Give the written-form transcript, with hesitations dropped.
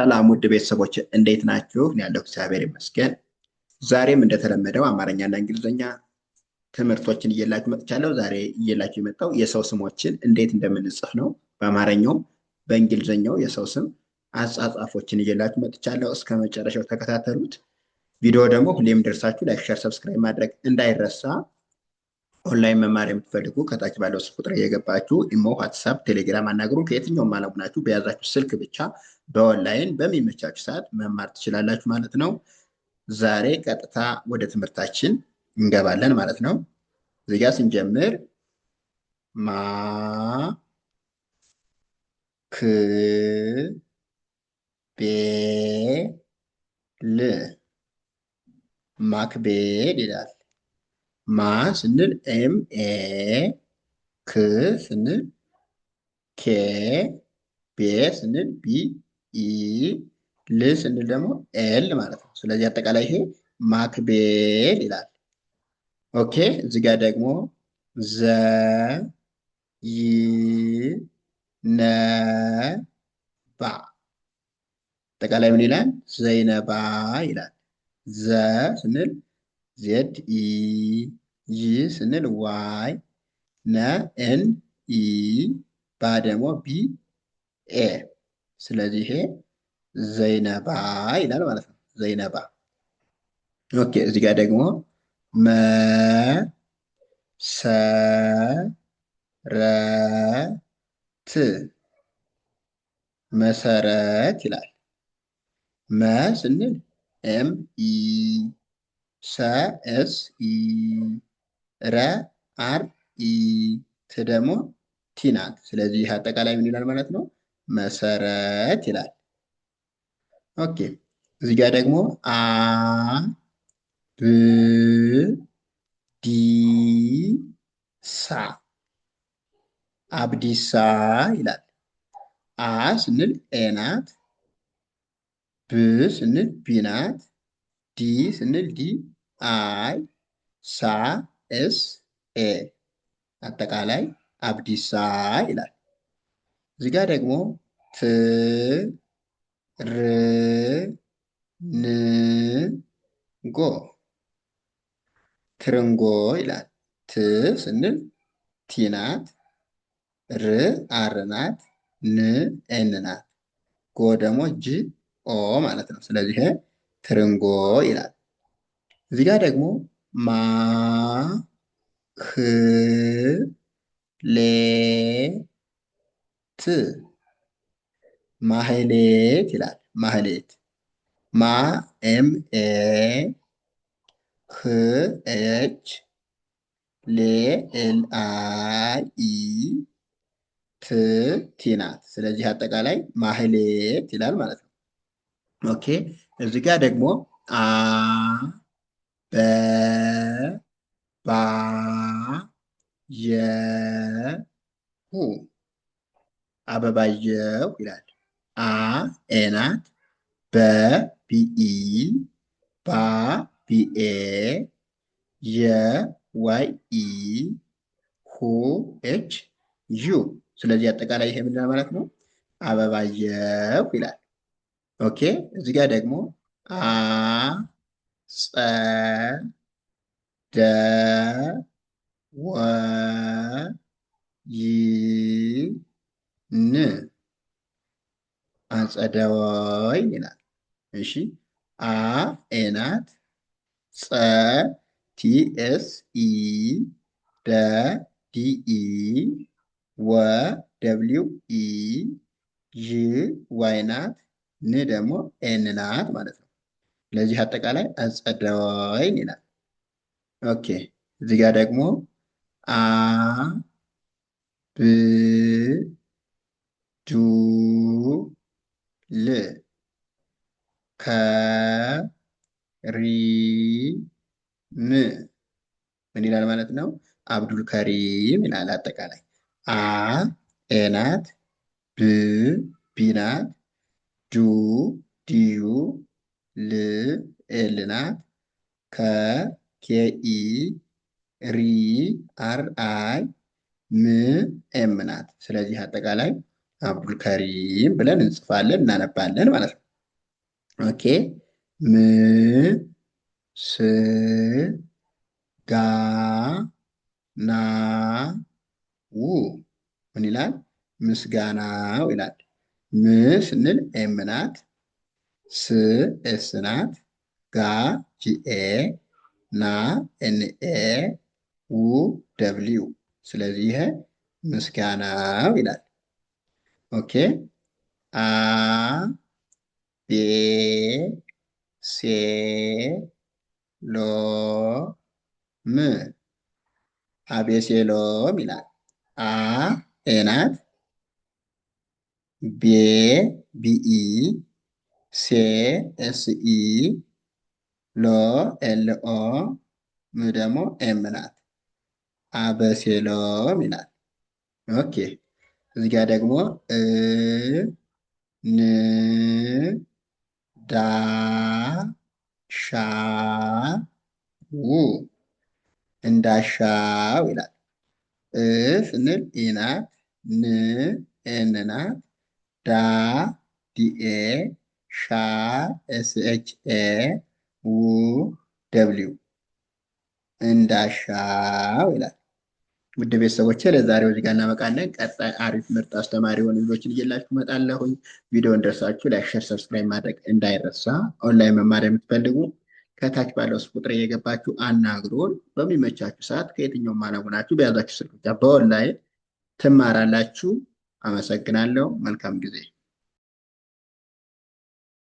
ሰላም ውድ ቤተሰቦች እንዴት ናችሁ? እኔ ያለሁ እግዚአብሔር ይመስገን። ዛሬም እንደተለመደው አማርኛና እንግሊዝኛ ትምህርቶችን እየላችሁ መጥቻለሁ። ዛሬ እየላችሁ የመጣው የሰው ስሞችን እንዴት እንደምንጽፍ ነው። በአማርኛው በእንግሊዝኛው የሰው ስም አጻጻፎችን እየላችሁ መጥቻለሁ። እስከ መጨረሻው ተከታተሉት። ቪዲዮ ደግሞ ሁሌም ደርሳችሁ ላይክ፣ ሸር፣ ሰብስክራይብ ማድረግ እንዳይረሳ። ኦንላይን መማር የምትፈልጉ ከታች ባለው ስልክ ቁጥር እየገባችሁ ኢሞ፣ ዋትሳፕ፣ ቴሌግራም አናግሩን። ከየትኛውም ዓለም ናችሁ በያዛችሁ ስልክ ብቻ በኦንላይን በሚመቻችሁ ሰዓት መማር ትችላላችሁ ማለት ነው። ዛሬ ቀጥታ ወደ ትምህርታችን እንገባለን ማለት ነው። እዚጋ ስንጀምር ማ ክ ቤ ል ማክቤል ይላል። ማ ስንል ኤም ኤ፣ ክ ስንል ኬ፣ ቤ ስንል ቢ ኢ፣ ል ስንል ደግሞ ኤል ማለት ነው። ስለዚህ አጠቃላይ ይሄ ማክቤል ይላል። ኦኬ እዚህ ጋር ደግሞ ዘ ይ ነ ባ አጠቃላይ ምን ይላል? ዘይነባ ይላል። ዘ ስንል ዜድ ኢ፣ ይ ስንል ዋይ፣ ነ ኤን ኢ፣ ባ ደግሞ ቢ ኤ። ስለዚህ ይሄ ዘይነባ ይላል ማለት ነው። ዘይነባ። ኦኬ እዚህ ጋር ደግሞ መ ሰ ረ ት መሰረት ይላል። መ ስንል ኤም ኢ፣ ሰ ኤስ ኢ፣ ረ አር ኢ፣ ት ደግሞ ቲ ናት። ስለዚህ አጠቃላይ ምን ይላል ማለት ነው? መሰረት ይላል። ኦኬ እዚህ ጋር ደግሞ አ ብ ዲ ሳ አብዲሳ ይላል። አ ስንል ኤ ናት፣ ብ ስንል ቢ ናት፣ ዲ ስንል ዲ አይ፣ ሳ ኤስ ኤ አጠቃላይ አብዲሳ ይላል። እዚህ ጋር ደግሞ ት ር ን ጎ ትርንጎ ይላል። ት ስንል ቲ ናት፣ ር አር ናት፣ ን ኤን ናት፣ ጎ ደግሞ ጅ ኦ ማለት ነው። ስለዚህ ትርንጎ ይላል። እዚህ ጋር ደግሞ ማ ህ ሌ ት ማህሌት ይላል። ማህሌት ማ ኤም ኤ፣ ህ ኤች፣ ሌ ኤል አይ ኢ፣ ት ቲ ናት። ስለዚህ አጠቃላይ ማህሌት ይላል ማለት ነው። ኦኬ እዚህ ጋር ደግሞ አ በ ባ የ ሁ አበባየሁ ይላል። አ ኤ ናት፣ በ ቢኢ፣ ባ ቢኤ፣ የ ዋይ ኢ፣ ሁ ኤች ዩ። ስለዚህ አጠቃላይ ይሄ ምንድን ነው ማለት ነው? አበባየሁ ይላል። ኦኬ እዚህ ጋር ደግሞ አ ጸ ደ ወ ይ ን አጸደወይን ይላል። እሺ አ ኤ ናት፣ ጸ ቲ ኤስ ኢ፣ ደ ዲ ኢ፣ ወ ደብሊው ኢ፣ ይ ዋይ ናት፣ ን ደግሞ ኤን ናት ማለት ነው። ለዚህ አጠቃላይ አጸደወይን ይላል። ኦኬ እዚህ ጋር ደግሞ አ ብ ዱ ል ከ ሪ ም ምን ይላል ማለት ነው? አብዱል ከሪም ይላል። አጠቃላይ አ ኤ ናት፣ ብ ቢ ናት፣ ዱ ዲዩ፣ ል ኤል ናት፣ ከ ኬ ኢ፣ ሪ አር አይ፣ ም ኤም ናት። ስለዚህ አጠቃላይ አብዱል ከሪም ብለን እንጽፋለን እናነባለን ማለት ነው። ኦኬ። ም ስ ጋ ና ው ምን ይላል? ምስጋናው ይላል። ም ስንል ኤም ናት። ስ ኤስ ናት። ጋ ጂኤ ና ኤንኤ ው ደብሊው። ስለዚህ ይሄ ምስጋናው ይላል። ኦኬ። አ ቤ ሴ ሎ ም አቤሴሎም ይላል። አ ኤ ናት። ቤ ቢኢ ሴ ኤስኢ ሎ ኤልኦ ም ደግሞ ኤም ናት። አበሴሎም ይላል። ኦኬ። እዚህ ጋር ደግሞ ን ዳ ሻ ው እንዳሻው ይላል። ስንል ኢ ናት። ን ኤን ናት። ዳ ዲኤ ሻ ኤስኤችኤ ው ደብሊው እንዳሻው ይላል። ውድ ቤተሰቦቼ ለዛሬው እዚህ ጋር እናበቃለን። ቀጣይ አሪፍ ምርጥ አስተማሪ የሆኑ ልጆችን እየላችሁ እመጣለሁኝ። ቪዲዮ እንደርሳችሁ ላይክ፣ ሼር፣ ሰብስክራይብ ማድረግ እንዳይረሳ። ኦንላይን መማር የምትፈልጉ ከታች ባለው ቁጥር እየገባችሁ አናግሮን። በሚመቻችሁ ሰዓት ከየትኛውም ዓለም ሆናችሁ በያዛችሁ ስልክ ብቻ በኦንላይን ትማራላችሁ። አመሰግናለሁ። መልካም ጊዜ